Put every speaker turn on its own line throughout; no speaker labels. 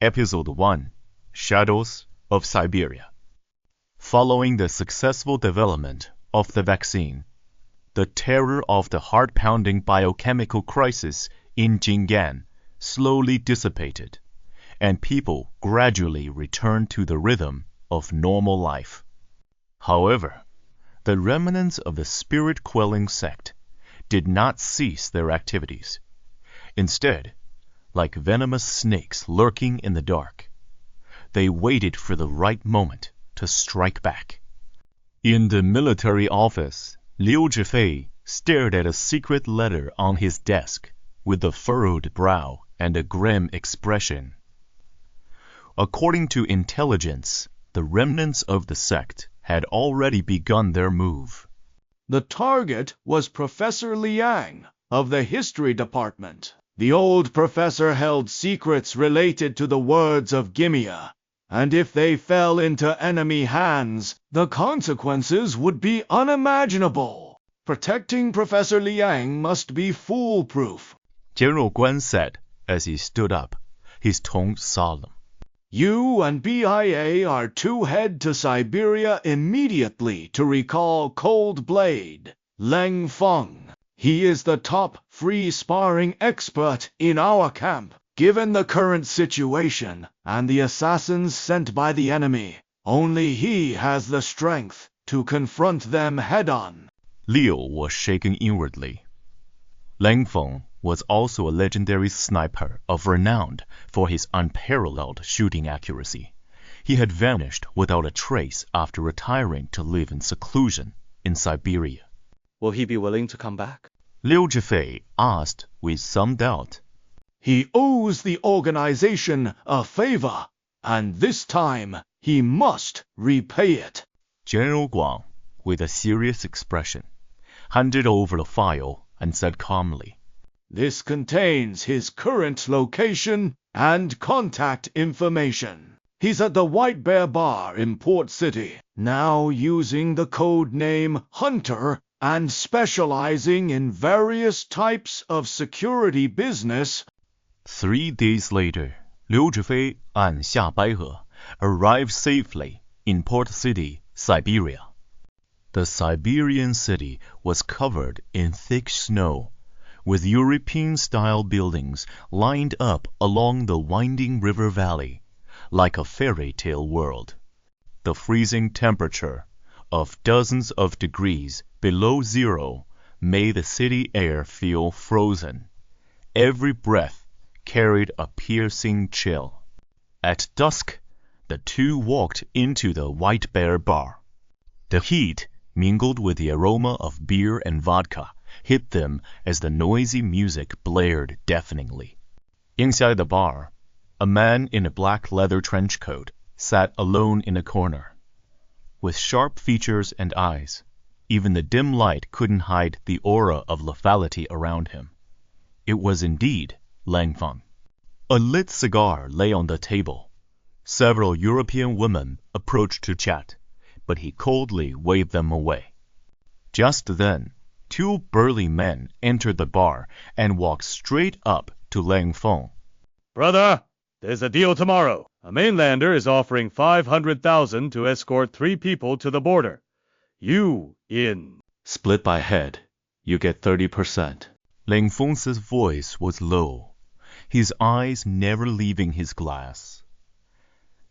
Episode 1, Shadows of Siberia. Following the successful development of the vaccine, the terror of the heart-pounding biochemical crisis in Jingang slowly dissipated, and people gradually returned to the rhythm of normal life. However, the remnants of the spirit-quelling sect did not cease their activities. Instead, like venomous snakes lurking in the dark, they waited for the right moment to strike back. In the military office, Liu Zhifei stared at a secret letter on his desk with a furrowed brow and a grim expression. According to intelligence, the remnants of the sect had already begun their move.
The target was Professor Liang of the History Department. The old professor held secrets related to the words of Gimia, and if they fell into enemy hands, the consequences would be unimaginable. Protecting Professor Liang must be foolproof.
General Guan said as he stood up, his tone solemn.
You and BIA are to head to Siberia immediately to recall Cold Blade, Leng Feng. He is the top free sparring expert in our camp. Given the current situation and the assassins sent by the enemy, only he has the strength to confront them head-on.
Liu was shaking inwardly. Leng Feng was also a legendary sniper of renown for his unparalleled shooting accuracy. He had vanished without a trace after retiring to live in seclusion in Siberia.
Will he be willing to come back?
Liu Zhifei asked with some doubt.
He owes the organization a favor, and this time he must repay it.
General Guang, with a serious expression, handed over the file and said calmly,
This contains his current location and contact information. He's at the White Bear Bar in Port City, now using the code name Hunter and specializing in various types of security business.
3 days later, Liu Zhifei and Xia Baihe arrived safely in Port City, Siberia. The Siberian city was covered in thick snow, with European-style buildings lined up along the winding river valley, like a fairy tale world. The freezing temperature of dozens of degrees below zero made the city air feel frozen. Every breath carried a piercing chill. At dusk, the two walked into the White Bear Bar. The heat, mingled with the aroma of beer and vodka, hit them as the noisy music blared deafeningly. Inside the bar, a man in a black leather trench coat sat alone in a corner. With sharp features and eyes, even the dim light couldn't hide the aura of lethality around him. It was indeed Leng Feng. A lit cigar lay on the table. Several European women approached to chat, but he coldly waved them away. Just then, 2 burly men entered the bar and walked straight up to Leng Feng.
Brother, there's a deal tomorrow. A mainlander is offering 500,000 to escort 3 people to the border. You in.
Split by head. You get 30%.
Leng Feng's voice was low, his eyes never leaving his glass.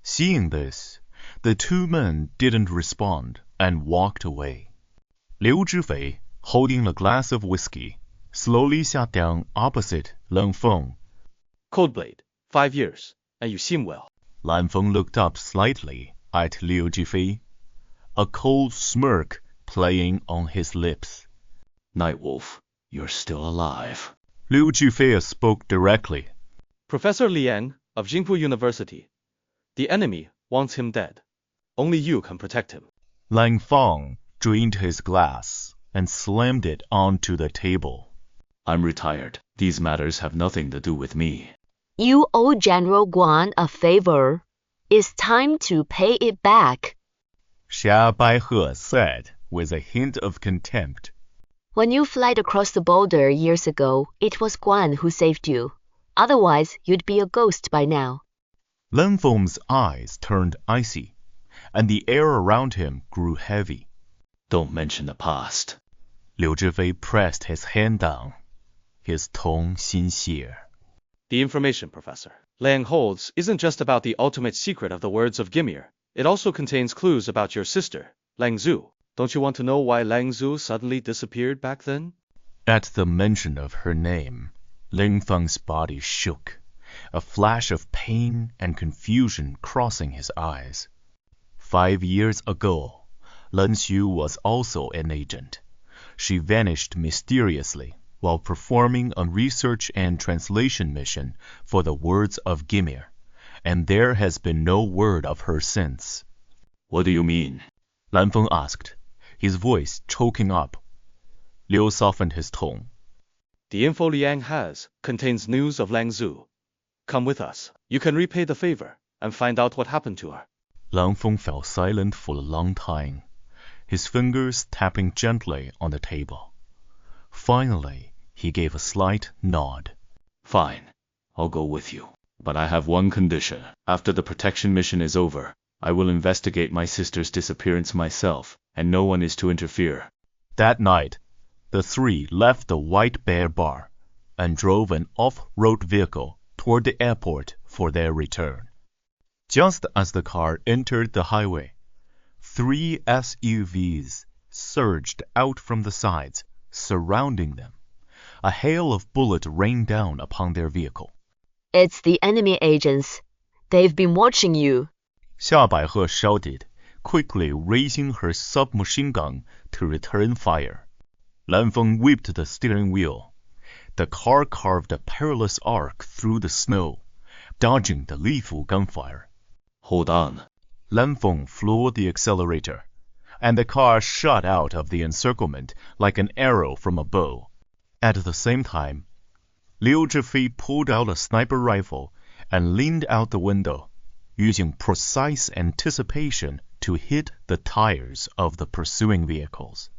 Seeing this, the 2 men didn't respond and walked away. Liu Zhifei, holding a glass of whiskey, slowly sat down opposite Leng Feng.
Cold Blade, 5 years, and you seem well.
Leng Feng looked up slightly at Liu Zhifei, a cold smirk playing on his lips.
Nightwolf, you're still alive.
Liu Zhifei spoke directly.
Professor Liang of Jinpu University. The enemy wants him dead. Only you can protect him.
Leng Feng drained his glass and slammed it onto the table.
I'm retired. These matters have nothing to do with me.
You owe General Guan a favor. It's time to pay it back.
Xia Baihe said with a hint of contempt.
When you fled across the border years ago, it was Guan who saved you. Otherwise, you'd be a ghost by now.
Lan Feng's eyes turned icy, and the air around him grew heavy.
Don't mention the past.
Liu Zhifei pressed his hand down, his tone sincere.
The information Professor Lang holds isn't just about the ultimate secret of the words of Gimir. It also contains clues about your sister, Lang Zhu. Don't you want to know why Lang Zhu suddenly disappeared back then?
At the mention of her name, Lan Feng's body shook, a flash of pain and confusion crossing his eyes. 5 years ago, Lan Xu was also an agent. She vanished mysteriously while performing a research and translation mission for the words of Gimir, and there has been no word of her since.
What do you mean?
Lan Feng asked, his voice choking up. Liu softened his tone.
The info Liang has contains news of Lang Zhu. Come with us. You can repay the favor and find out what happened to her.
Lan Feng fell silent for a long time, his fingers tapping gently on the table. Finally, he gave a slight nod.
Fine, I'll go with you. But I have one condition. After the protection mission is over, I will investigate my sister's disappearance myself, and no one is to interfere.
That night, the three left the White Bear Bar and drove an off-road vehicle toward the airport for their return. Just as the car entered the highway, 3 SUVs surged out from the sides, surrounding them. A hail of bullets rained down upon their vehicle.
It's the enemy agents. They've been watching you.
Xia Baihe shouted, quickly raising her submachine gun to return fire. Lan Feng whipped the steering wheel. The car carved a perilous arc through the snow, dodging the lethal gunfire.
Hold on.
Lan Feng floored the accelerator, and the car shot out of the encirclement like an arrow from a bow. At the same time, Liu Zhifei pulled out a sniper rifle and leaned out the window, using precise anticipation to hit the tires of the pursuing vehicles.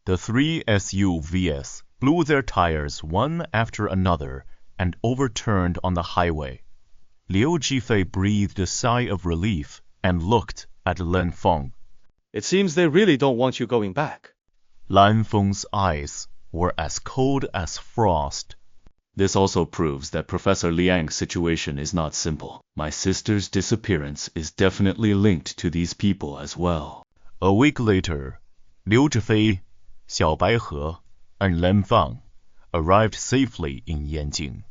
The 3 SUVs blew their tires one after another and overturned on the highway. Liu Zhifei breathed a sigh of relief and looked at Lan Feng.
It seems they really don't want you going back.
Lan Feng's eyes were as cold as frost.
This also proves that Professor Liang's situation is not simple. My sister's disappearance is definitely linked to these people as well.
A week later, Liu Zhifei, Xiao Baihe, and Lan Feng arrived safely in Yanjing.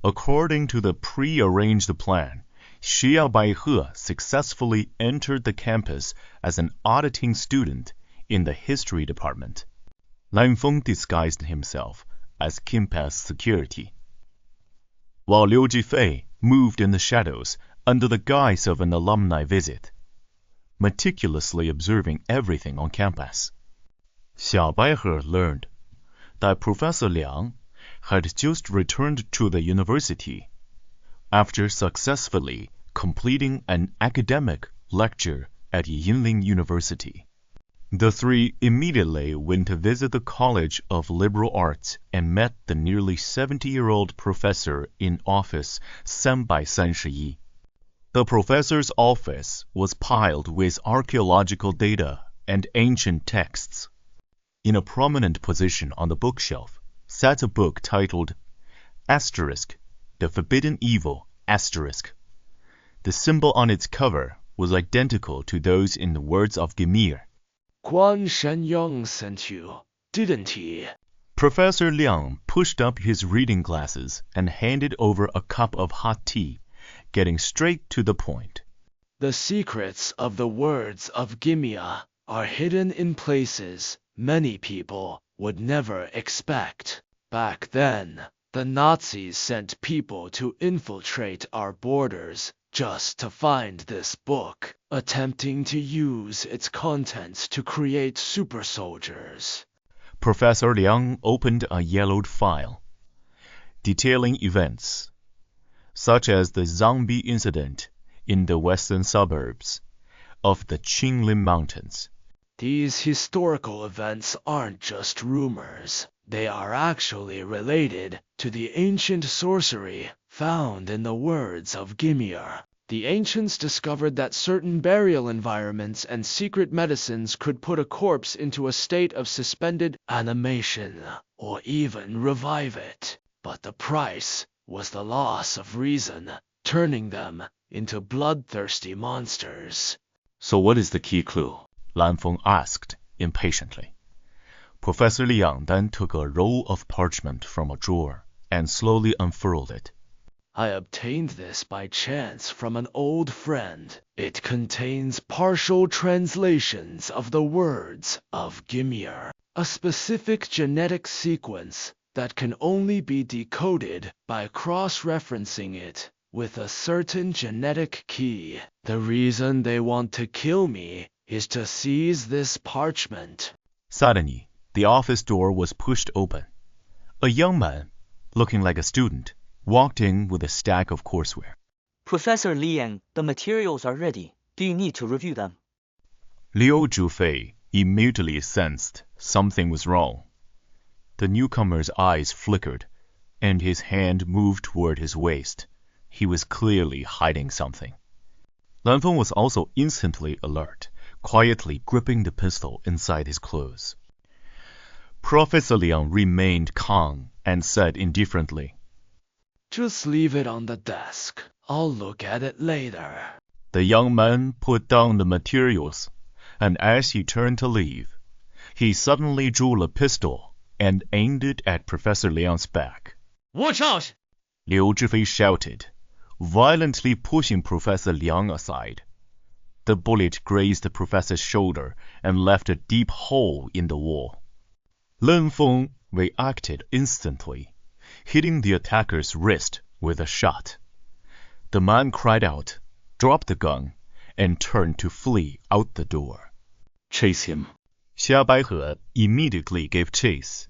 According to the pre-arranged plan, Xia Baihe successfully entered the campus as an auditing student in the history department. Lan Feng disguised himself as campus security, while Liu Zhifei moved in the shadows under the guise of an alumni visit, meticulously observing everything on campus. Xiao Baihe learned that Professor Liang had just returned to the university after successfully completing an academic lecture at Yinling University. The three immediately went to visit the College of Liberal Arts and met the nearly 70-year-old professor in office, 331. The professor's office was piled with archaeological data and ancient texts. In a prominent position on the bookshelf sat a book titled Asterisk, The Forbidden Evil, Asterisk. The symbol on its cover was identical to those in the words of Gimir.
Guan Shenyang sent you, didn't he?
Professor Liang pushed up his reading glasses and handed over a cup of hot tea, getting straight to the point.
The secrets of the words of Gimia are hidden in places many people would never expect. Back then, the Nazis sent people to infiltrate our borders just to find this book, attempting to use its contents to create super soldiers.
Professor Liang opened a yellowed file, detailing events, such as the zombie incident in the western suburbs of the Qinglin Mountains.
These historical events aren't just rumors. They are actually related to the ancient sorcery found in the words of Gimir. The ancients discovered that certain burial environments and secret medicines could put a corpse into a state of suspended animation, or even revive it. But the price was the loss of reason, turning them into bloodthirsty monsters.
So what is the key clue?
Lan Feng asked impatiently. Professor Liang then took a roll of parchment from a drawer and slowly unfurled it.
I obtained this by chance from an old friend. It contains partial translations of the words of Gimir, a specific genetic sequence that can only be decoded by cross-referencing it with a certain genetic key. The reason they want to kill me is to seize this parchment.
Suddenly, the office door was pushed open. A young man, looking like a student, walked in with a stack of courseware.
Professor Liang, the materials are ready. Do you need to review them?
Liu Zhufei immediately sensed something was wrong. The newcomer's eyes flickered, and his hand moved toward his waist. He was clearly hiding something. Lan Feng was also instantly alert, quietly gripping the pistol inside his clothes. Professor Liang remained calm and said indifferently,
Just leave it on the desk. I'll look at it later.
The young man put down the materials, and as he turned to leave, he suddenly drew a pistol and aimed it at Professor Liang's back.
Watch out!
Liu Zhifei shouted, violently pushing Professor Liang aside. The bullet grazed the professor's shoulder and left a deep hole in the wall. Lan Feng reacted instantly, hitting the attacker's wrist with a shot. The man cried out, dropped the gun, and turned to flee out the door.
Chase him.
Xia Baihe immediately gave chase.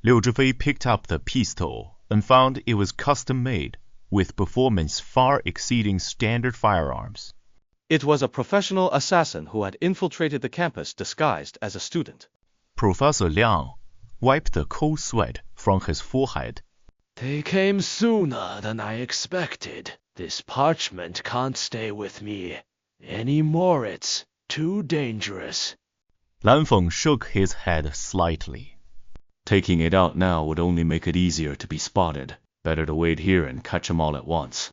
Liu Zhifei picked up the pistol and found it was custom-made, with performance far exceeding standard firearms.
It was a professional assassin who had infiltrated the campus disguised as a student.
Professor Liang wiped the cold sweat from his forehead.
They came sooner than I expected. This parchment can't stay with me anymore. It's too dangerous.
Lan Feng shook his head slightly.
Taking it out now would only make it easier to be spotted. Better to wait here and catch them all at once.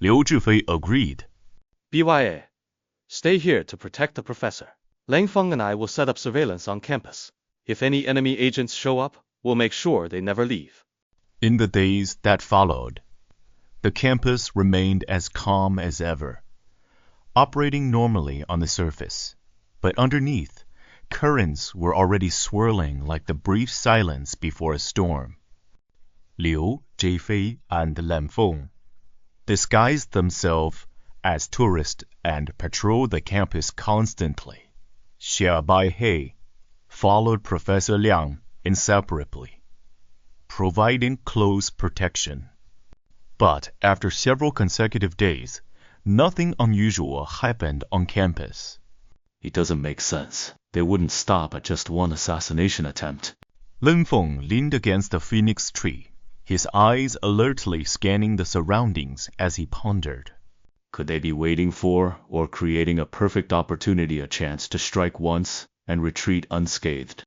Liu Zhifei agreed.
BYA, stay here to protect the professor. Lang Feng and I will set up surveillance on campus. If any enemy agents show up, we'll make sure they never leave.
In the days that followed, the campus remained as calm as ever, operating normally on the surface, but underneath, currents were already swirling like the brief silence before a storm. Liu, Zhifei, and Lan Feng disguised themselves as tourists and patrolled the campus constantly. Xia Baihe followed Professor Liang inseparably, providing close protection. But after several consecutive days, nothing unusual happened on campus.
It doesn't make sense. They wouldn't stop at just one assassination attempt.
Lan Feng leaned against a phoenix tree, his eyes alertly scanning the surroundings as he pondered.
Could they be waiting for, or creating a perfect opportunity, a chance to strike once and retreat unscathed?